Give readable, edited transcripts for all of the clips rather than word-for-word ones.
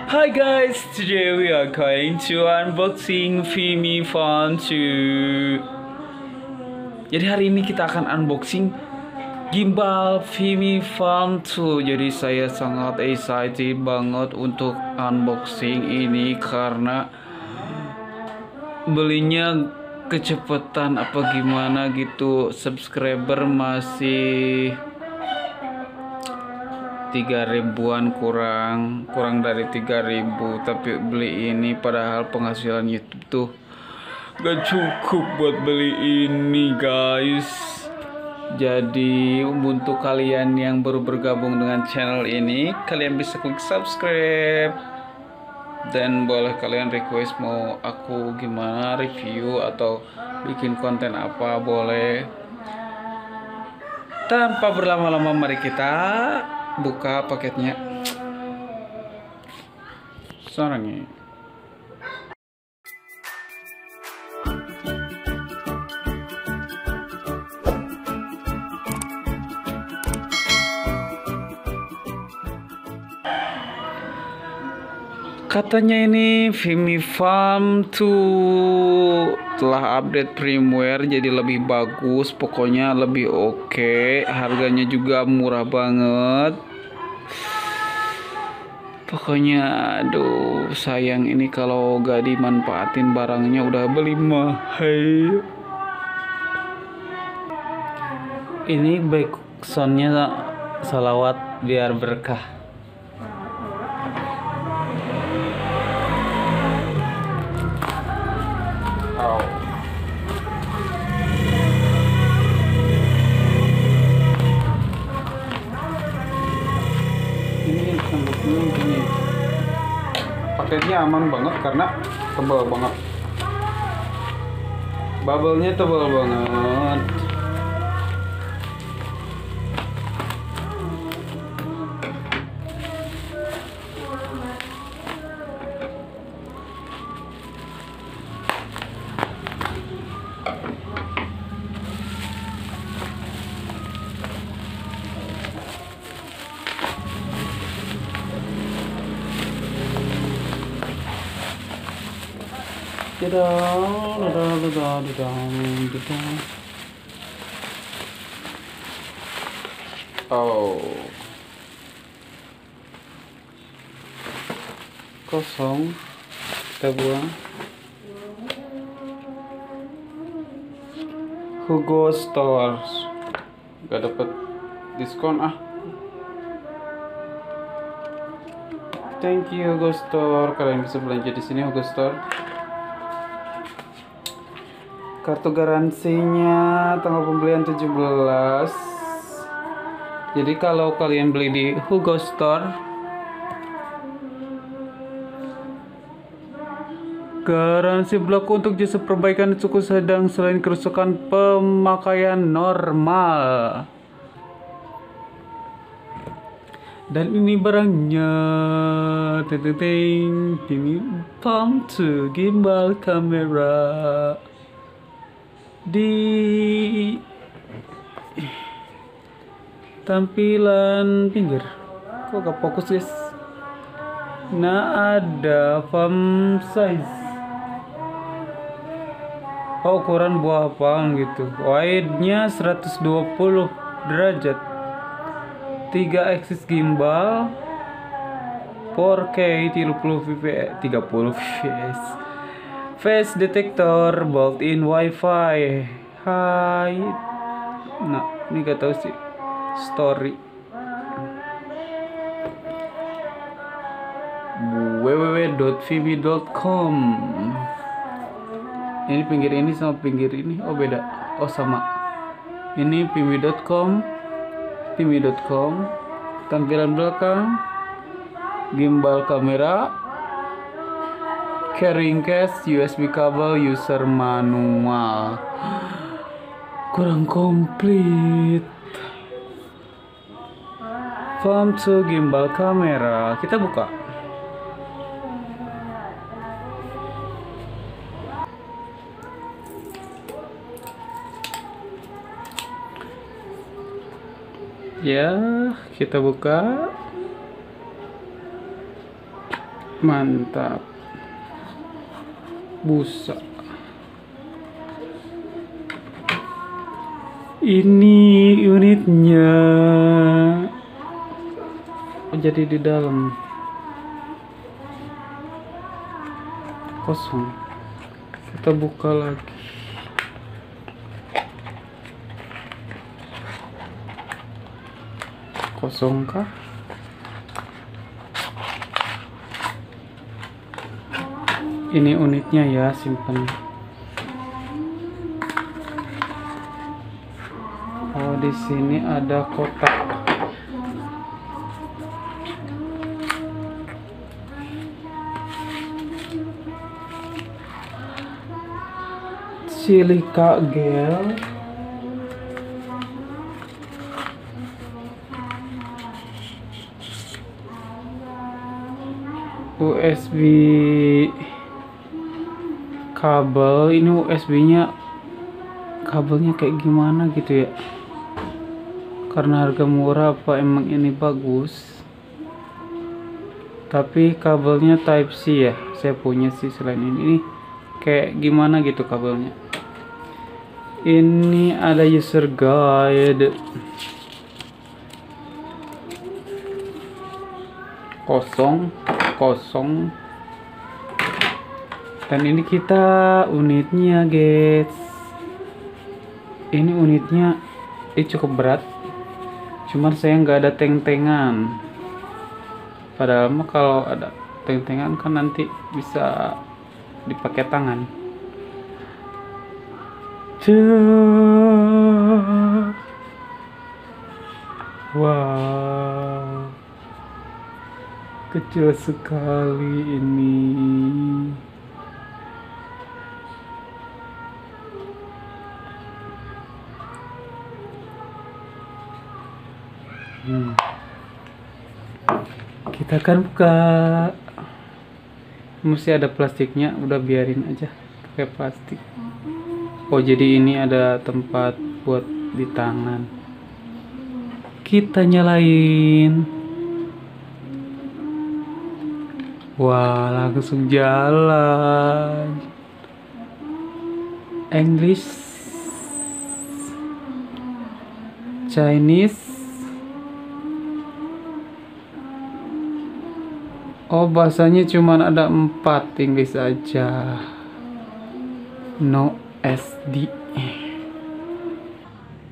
Hi guys, today we are going to unboxing Vimy Phone 2. Jadi hari ini kita akan unboxing gimbal Vimy Phone 2. Jadi saya sangat excited banget untuk unboxing ini karena belinya kecepatan apa gimana gitu. Subscriber masih 3.000-an, kurang dari 3.000, tapi beli ini padahal penghasilan YouTube tuh gak cukup buat beli ini guys. Jadi untuk kalian yang baru bergabung dengan channel ini, kalian bisa klik subscribe dan boleh kalian request mau aku gimana review atau bikin konten apa, boleh. Tanpa berlama-lama mari kita buka paketnya. Sarangnya. Katanya ini Vimy Phone 2 telah update firmware jadi lebih bagus, pokoknya lebih oke. Harganya juga murah banget. Pokoknya aduh sayang ini kalau gak dimanfaatin barangnya, udah beli mahal. Ini backsoundnya salawat biar berkah. Ini paketnya aman banget karena tebal banget, bubble-nya tebal banget. Oh, kosong, kita buang. Hugo Stores, gak dapet diskon ah. Thank you Hugo Store, kalian bisa belanja di sini Hugo Store. Kartu garansinya tanggal pembelian 17. Jadi kalau kalian beli di Hugo Store, garansi berlaku untuk jasa perbaikan suku sedang selain kerusakan pemakaian normal. Dan ini barangnya, Vimy Phone 2 gimbal kamera. Di tampilan pinggir kok gak fokus guys. Nah ada font size, ukuran buah apaan gitu. Wide-nya 120 derajat, 3 axis gimbal, 4K 30 fps, face detector, built-in wifi. Hai, nah ini gak tahu sih. Story www.vimy.com. Ini pinggir ini sama pinggir ini, oh beda, oh sama. Ini vimy.com, tampilan belakang, gimbal kamera, carrying case, USB kabel, user manual. Kurang komplit. Phone 2 gimbal kamera, kita buka. Ya, kita buka. Mantap. Busa. Ini unitnya. Jadi di dalam kosong. Kita buka lagi. Kosong kah? Ini unitnya ya, simpan. Oh, di sini ada kotak. Silika gel. USB kabel. Ini USB-nya kabelnya kayak gimana gitu ya, karena harga murah apa emang ini bagus. Tapi kabelnya type C ya, saya punya sih selain ini kayak gimana gitu kabelnya. Ini ada user guide. Kosong. Dan ini kita unitnya guys. Ini unitnya cukup berat, cuman saya nggak ada teng-tengan. Padahal mah kalau ada teng-tengan kan nanti bisa dipakai tangan. Wow, kecil sekali ini. Kita akan buka. Mesti ada plastiknya, udah biarin aja pakai plastik. Oh, jadi ini ada tempat buat di tangan. Kita nyalain. Wah, langsung jalan. English, Chinese. Oh, bahasanya cuman ada 4, Inggris aja. No SD.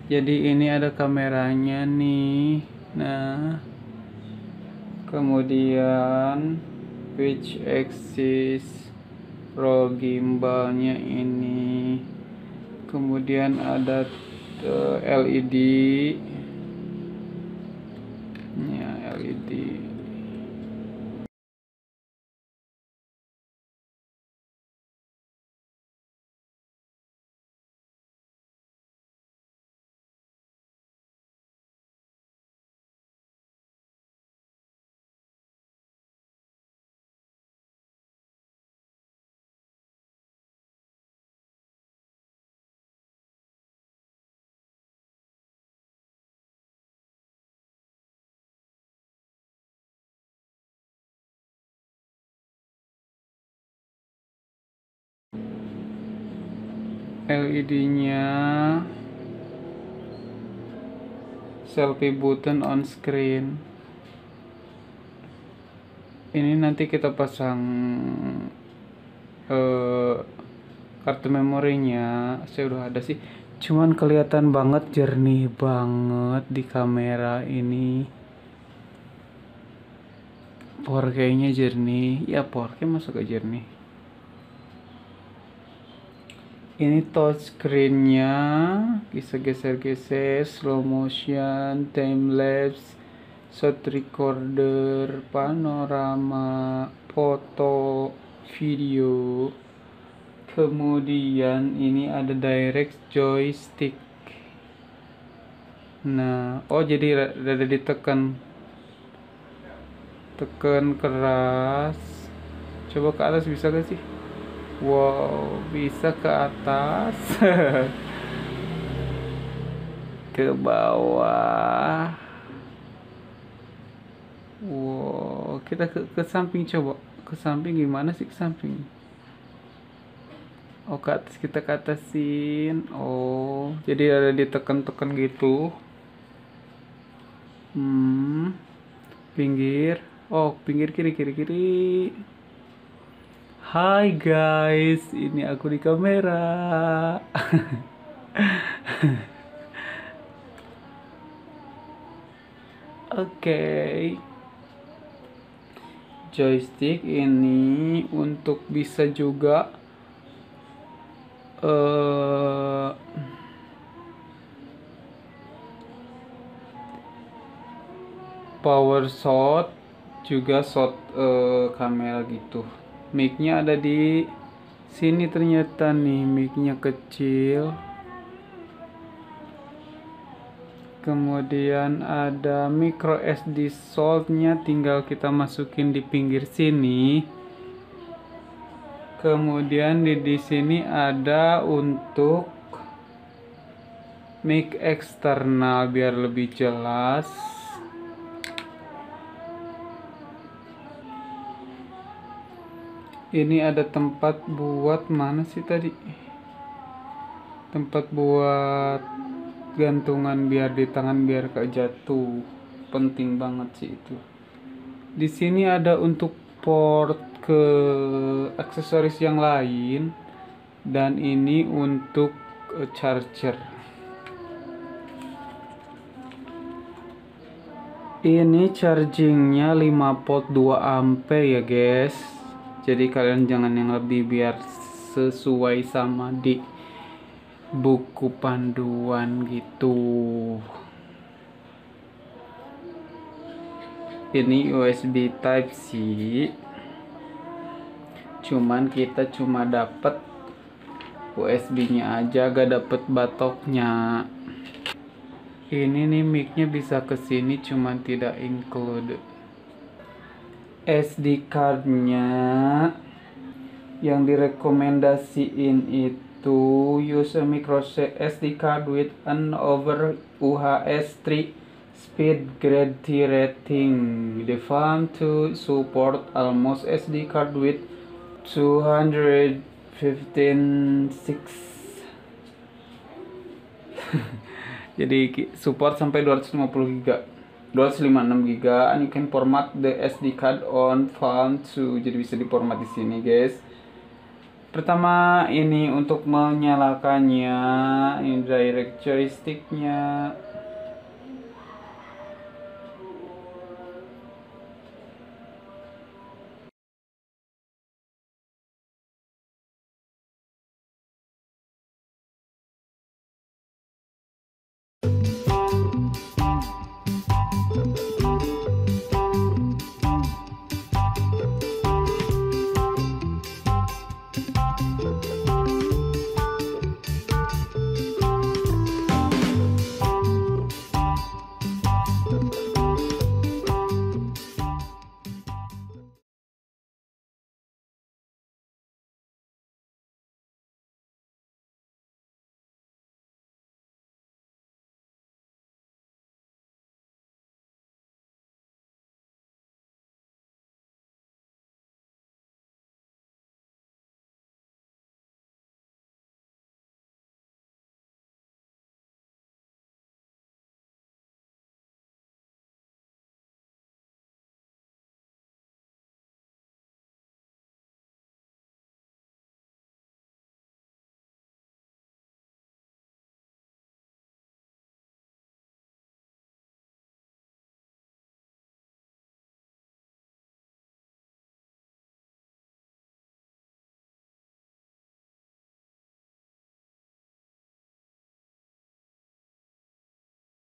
Jadi ini ada kameranya nih. Nah, kemudian pitch axis, roll gimbalnya ini. Kemudian ada LED. Ya, LED. LED-nya selfie button on screen. Ini nanti kita pasang kartu memorinya. Saya udah ada sih, cuman kelihatan banget jernih banget di kamera ini. 4K-nya jernih. Ya 4K masuk ke jernih. Ini touchscreen-nya bisa geser-geser, slow motion, time lapse, shot recorder, panorama, foto, video. Kemudian ini ada direct joystick. Nah, oh jadi ada ditekan, tekan keras. Coba ke atas bisa gak sih? Wow, bisa ke atas. Ke bawah. Wow, kita ke samping, coba ke ke samping gimana sih ke samping? Oh, ke atas, kita ke atasin. Oh, jadi ada ditekan-tekan gitu. Pinggir. Oh, pinggir kiri, kiri, kiri. Hai guys, ini aku di kamera. Oke. Joystick ini untuk bisa juga power shot, juga shot kamera gitu. Mic-nya ada di sini ternyata nih, mic-nya kecil. Kemudian ada micro SD slot-nya, tinggal kita masukin di pinggir sini. Kemudian di sini ada untuk mic eksternal biar lebih jelas. Ini ada tempat buat mana sih tadi? Tempat buat gantungan biar di tangan biar gak jatuh. Penting banget sih itu. Di sini ada untuk port ke aksesoris yang lain, dan ini untuk charger. Ini chargingnya 5 volt 2 ampere ya guys. Jadi kalian jangan yang lebih biar sesuai sama di buku panduan gitu. Ini USB Type C. Cuman kita cuma dapat USB-nya aja, gak dapet batoknya. Ini nih mic-nya bisa kesini, cuman tidak include. SD card-nya yang direkomendasiin itu use a micro SD card with an over UHS 3 speed grade T rating. The phone to support almost SD card with 215 6. Jadi support sampai 250 GB, 256 GB, and you can format the SD card on phone to. Jadi bisa diformat di sini guys. Pertama ini untuk menyalakannya, ini direct joysticknya.